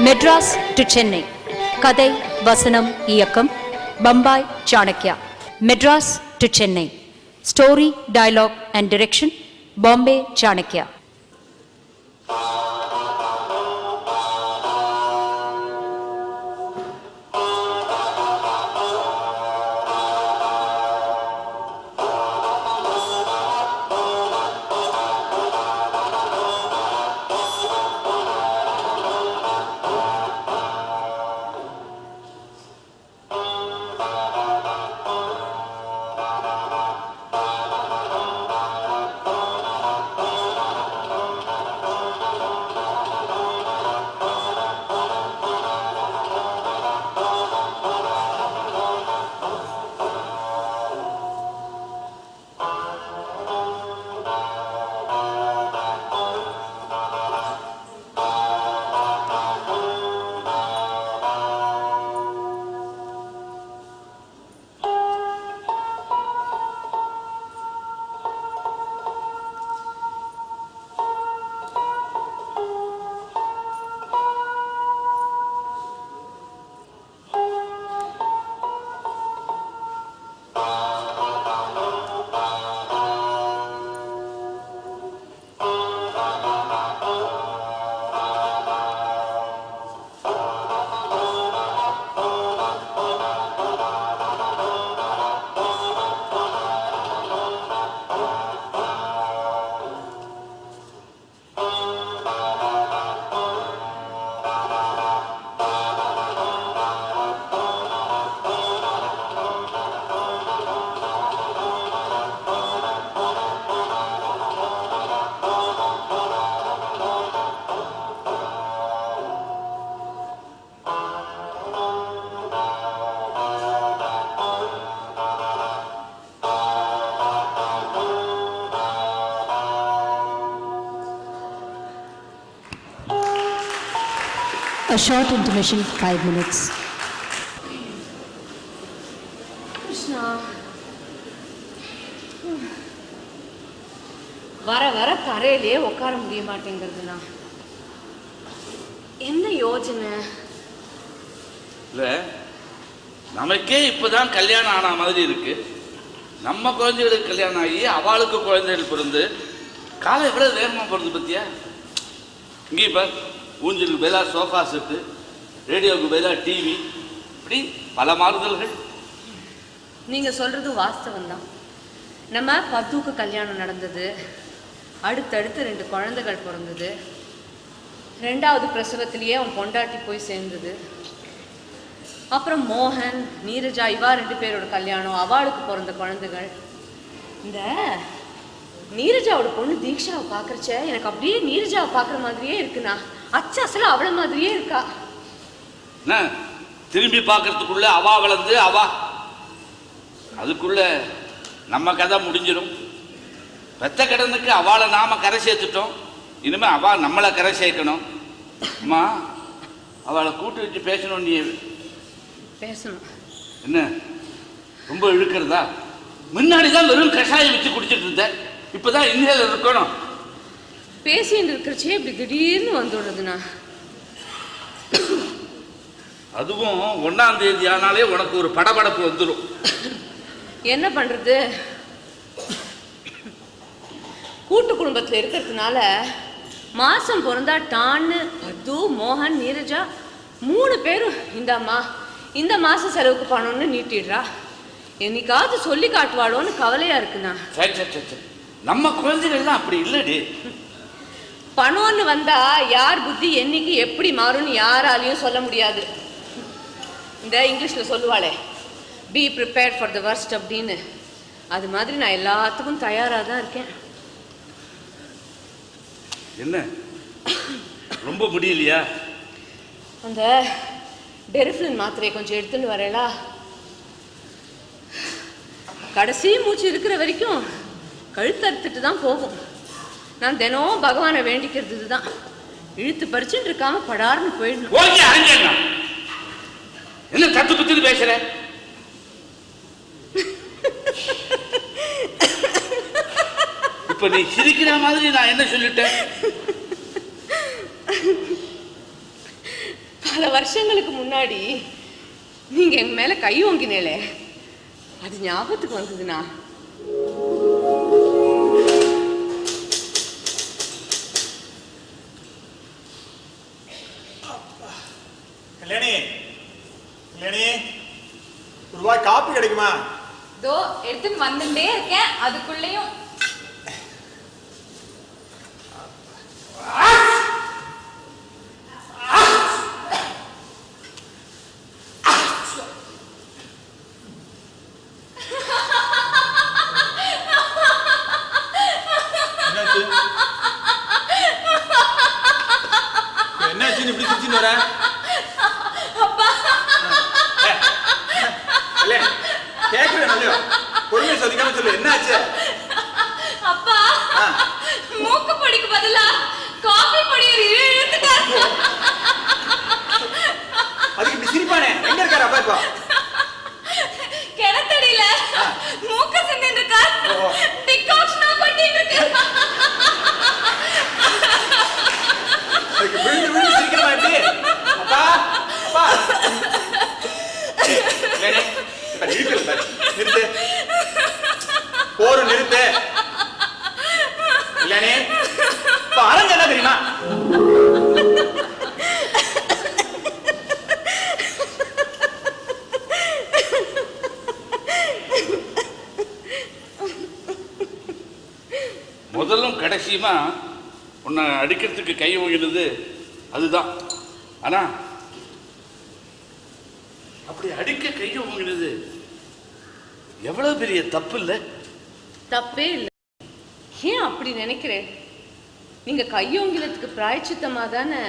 Madras to Chennai. கதை, வசனம், இயக்கம் Bombay Chanakya. Madras to Chennai. Story, dialogue and direction Bombay Chanakya. A short intermission, 5 minutes. Krishna, வர வர கரையிலே உட்கார முடிய மாட்டேங்கிறதுண்ணா. என்ன யோஜனை? இல்ல, நமக்கே இப்பதான் கல்யாணம் ஆன மாதிரி இருக்கு. நம்ம குழந்தைகளுக்கு கல்யாணம் ஆகி அவளுக்கு குழந்தைகள் பிறந்து காலை எவ்வளவு வேகமா போறது பத்தியா? இங்கே இப்ப ஊஞ்சலுக்கு பதிலாக சோஃபா செட்டு, ரேடியோவுக்கு பதிலாக டிவி, இப்படி பல மாறுதல்கள். நீங்க சொல்றது வாஸ்தவம் தான். நம்ம பத்துக்கு கல்யாணம் நடந்தது, அடுத்தடுத்து 2 குழந்தைகள் பிறந்தது, 2வது பிரசவத்திலேயே அவன் பொண்டாட்டி போய் சேர்ந்தது. அப்புறம் மோகன், நீரஜா, இவா 2 பேரோட கல்யாணம், அவளுக்கு பிறந்த குழந்தைகள். இந்த நீரஜாவோட பொண்ணு தீக்ஷாவை பார்க்குறச்ச எனக்கு அப்படியே நீரஜாவை பார்க்குற மாதிரியே இருக்குண்ணா. அச்சல அவளை மாதிரியே இருக்கா. திரும்பி பார்க்கறதுக்குள்ள அவா வளர்ந்து அவா, அதுக்குள்ள நம்ம கதை முடிஞ்சிடும். பெத்த கடனுக்கு அவளை நாம கரை சேர்த்துட்டோம், இனிமே அவா நம்மளை கரை சேர்க்கணும். அம்மா, அவளை கூட்டு வச்சு பேசணும். நீ பேசணும். என்ன ரொம்ப இழுக்கிறதா? முன்னாடிதான் வெறும் கஷாயம் வச்சு குடிச்சிட்டு இருந்த, இப்பதான் இன்ஹேலர் இருக்கணும். பேசிட்டு இருக்கிறச்சே இப்படி திடீர்னு வந்துடுறதுண்ணா. அதுவும் 1ஆம் தேதி ஆனாலே உனக்கு ஒரு படபடப்பு வந்துடும். என்ன பண்றது? கூட்டு குடும்பத்தில் இருக்கிறதுனால மாசம் பிறந்தா டான்னு அது மோகன், நீரஜா 3 பேரும் இந்த மாச செலவுக்கு பணம்னு நீட்டிடுறா. என்னைக்காவது சொல்லி காட்டுவாளோன்னு கவலையா இருக்குண்ணா. நம்ம குழந்தைகள்லாம் அப்படி இல்லடி. பணம்னு வந்தா யார் புத்தி என்னைக்கு எப்படி மாறும்னு யாராலையும் சொல்ல முடியாது. இந்த இங்கிலீஷ்ல சொல்லுவாளே, be prepared for the worst அப்படின்னு, அது மாதிரி நான் எல்லாத்துக்கும் தயாராக தான் இருக்கேன். என்ன ரொம்ப முடியலையா? அந்த டெரிஃப்ளின் மாத்திரையை கொஞ்சம் எடுத்துன்னு வரேளா? கடைசி மூச்சு இருக்கிற வரைக்கும் கழுத்தறுத்துட்டு தான் போகும். நான் தினம் பகவானை வேண்டிக்கிறது தான், இழுத்து பறிச்சுட்டு இருக்காம படார்னு போயிடணும். என்ன தத்து குத்து பேசுற? இப்ப நீ சிரிக்கிற மாதிரி நான் என்ன சொல்லிட்டேன்? பல வருஷங்களுக்கு முன்னாடி நீங்க எங்க மேல கை ஓங்கினேலே, அது ஞாபகத்துக்கு வந்ததுண்ணா. கல்யாணி, கல்யாணி, ஒரு ரூபாய் காப்பி கிடைக்குமா? இதோ எடுத்துன்னு வந்துட்டே இருக்கேன். அதுக்குள்ளேயும் என்னாச்சு இப்படி சிரிச்சுன்னு வர? கேக்குறேன் இல்லையோ, பொறுமையை சொல்லிக்காம சொல்லு, என்னாச்சு? அப்பா மூக்கு பொடிக்கு பதிலா காபி பொடியை இழுத்துட்டாரு. அதுக்கு இப்படி சிரிப்பானே, எங்க இருக்காரு அப்பா இப்போ? கிணத்தடியில மூக்க சிந்திட்டு இருக்கார். டிகாக்ஷனா பண்ணிட்டு இருக்கு. அதுக்கு விழுந்து விழுந்து சிரிக்கிறமா எப்படி? அப்பா, அப்பா. நிறுத்து, போற நிறுத்து. இல்லனே அரங்க என்ன தெரியுமா? முதலும் கடைசியுமா உன்னை அடிக்கிறதுக்கு கை ஓங்கினது அதுதான். ஆனா அப்படி அடிக்க கையை ஓங்கினது எவ்வளவு பெரிய தப்பு இல்லை? தப்பே இல்லை. ஏன் அப்படி நினைக்கிறேன்? நீங்க கையோங்கிலத்துக்கு பிராயச்சித்தமா தானே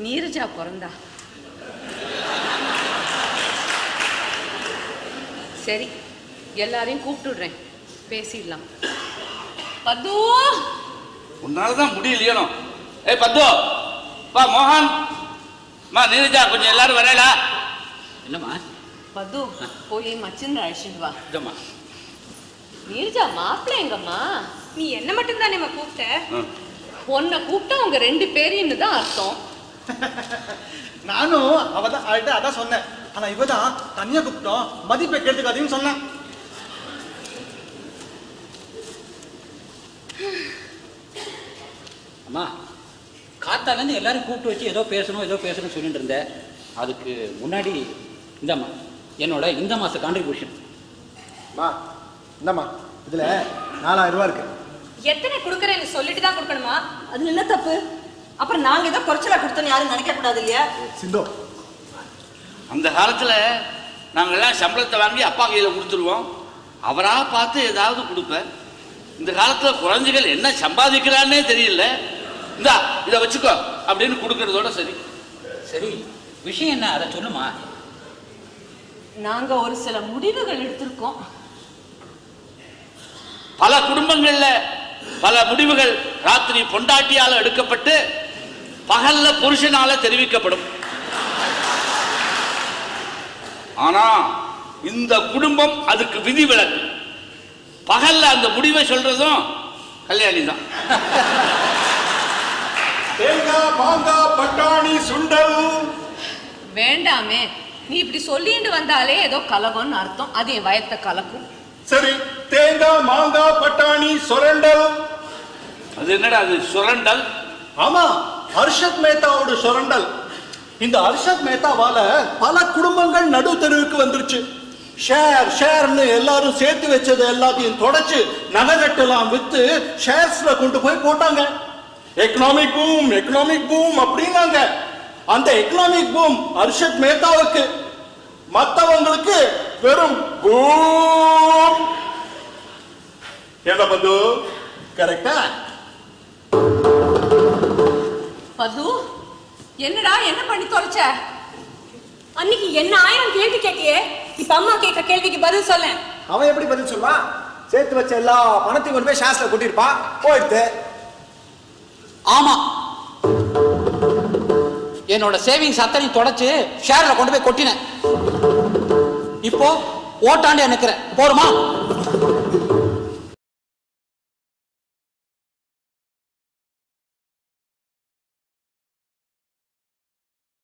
நீரஜா பிறந்தா. சரி, எல்லாரையும் கூப்பிட்டுடுறேன், பேசிடலாம். பத்து, உன்னாலதான் முடியலையோ? ஏய் பத்து, பா மோகன், மா நீரஜா, கொஞ்சம் எல்லாரும் வரலா? என்னம்மா? பத்து போய் மச்சின் அழைச்சிட்டு வா. இதம்மா. நீரஜா மாப்பிள்ளை எங்கம்மா? நீ என்ன மட்டும் தானே கூப்பிட்ட? பொண்ணை கூப்பிட்டா உங்க ரெண்டு பேரையும் தான் அர்த்தம். நானும் அவதான் அவள்கிட்ட அதான் சொன்னேன். ஆனா இவதான் தனியா கூப்பிட்டோம், மதிப்பை கேட்டுக்காதீங்கன்னு சொன்னேன். அம்மா, காத்தாலேருந்து எல்லாரும் கூப்பிட்டு வச்சு ஏதோ பேசணும்னு சொல்லிட்டு இருந்தேன். அதுக்கு முன்னாடி இந்தம்மா என்னோட இந்த மாத கான்ட்ரிபியூஷன். மா இந்தம்மா, இதுல 4000 ரூபா இருக்கு. எத்தனை கொடுக்குறேன்னு சொல்லிட்டு தான் கொடுக்கணுமா? அதுல என்ன தப்பு? அப்புறம் நாங்க ஏதோ குறைச்சலா கொடுத்தோன்னு யாரும் நினைக்க கூடாது இல்லையா? சிந்தோ, அந்த காலத்துல நாங்கெல்லாம் சம்பளத்தை வாங்கி அப்பா கையில கொடுத்துருவோம், அவரா பார்த்து ஏதாவது கொடுப்பேன். இந்த காலத்துல குழந்தைகள் என்ன சம்பாதிக்கிறான்னே தெரியல. இந்தா இதை வச்சுக்கோ அப்படின்னு கொடுக்கறதோட சரி. சரி, விஷயம் என்ன, அதை சொல்லுமா. நாங்க ஒரு சில முடிவுகள் எடுத்திருக்கோம். பல குடும்பங்கள்ல பல முடிவுகள் ராத்திரி பொண்டாட்டியால எடுக்கப்பட்டு பகல்ல புருஷனால தெரிவிக்கப்படும். ஆனா இந்த குடும்பம் அதுக்கு விதிவிலக்கு. பகல்ல அந்த முடிவை சொல்றதும் கல்யாணி தான். தேங்காய், மாங்காய், பட்டாணி, சுண்டல். வேண்டாமே, நீ இப்படி சொல்லிட்டு வந்தாலே ஏதோ கலகம்னு அர்த்தம். அது என் வயத்தை கலக்கும். சரி, தேங்காய், மாங்காய், பட்டாணி, சுரண்டல். அது என்னடா அது சுரண்டல்? ஆமா, ஹர்ஷத் மேத்தாவோட சுரண்டல். இந்த ஹர்ஷத் மேத்தாவால பல குடும்பங்கள் நடு தெருவுக்கு வந்துருச்சு. ஷேர்னு எல்லாரும் சேர்த்து வச்சது எல்லாத்தையும் தொடச்சு நகரட்டெல்லாம் வித்து ஷேர்ஸ்ல கொண்டு போய் போட்டாங்க. எக்கனாமிக் பூம் அப்படின்னாங்க. அந்த எக்கனாமிக் பூம் ஹர்ஷத் மேத்தாவுக்கு, மற்றவங்களுக்கு வெறும் பூம். என்ன பந்து, கரெக்டா? பது, என்னடா என்ன பண்ணி தொலைச்ச? அன்னைக்கு என்ன 1000 கேள்வி கேட்டியே, இப்ப அம்மா கேட்க கேள்விக்கு பதில் சொல்ல. அவன் எப்படி பதில் சொல்லுவான்? சேர்த்து வச்ச எல்லா பணத்தையும் கொண்டு போய் ஷேர்ஸ்ல கொட்டிருப்பான், போயிடுது. ஆமா, என்னோட சேவிங்ஸ் அத்தனையும் தொடச்சு ஷேர்ல கொண்டு போய் கொட்டினேன். இப்போ ஓட்டாண்டே நிக்கிறேன், போருமா?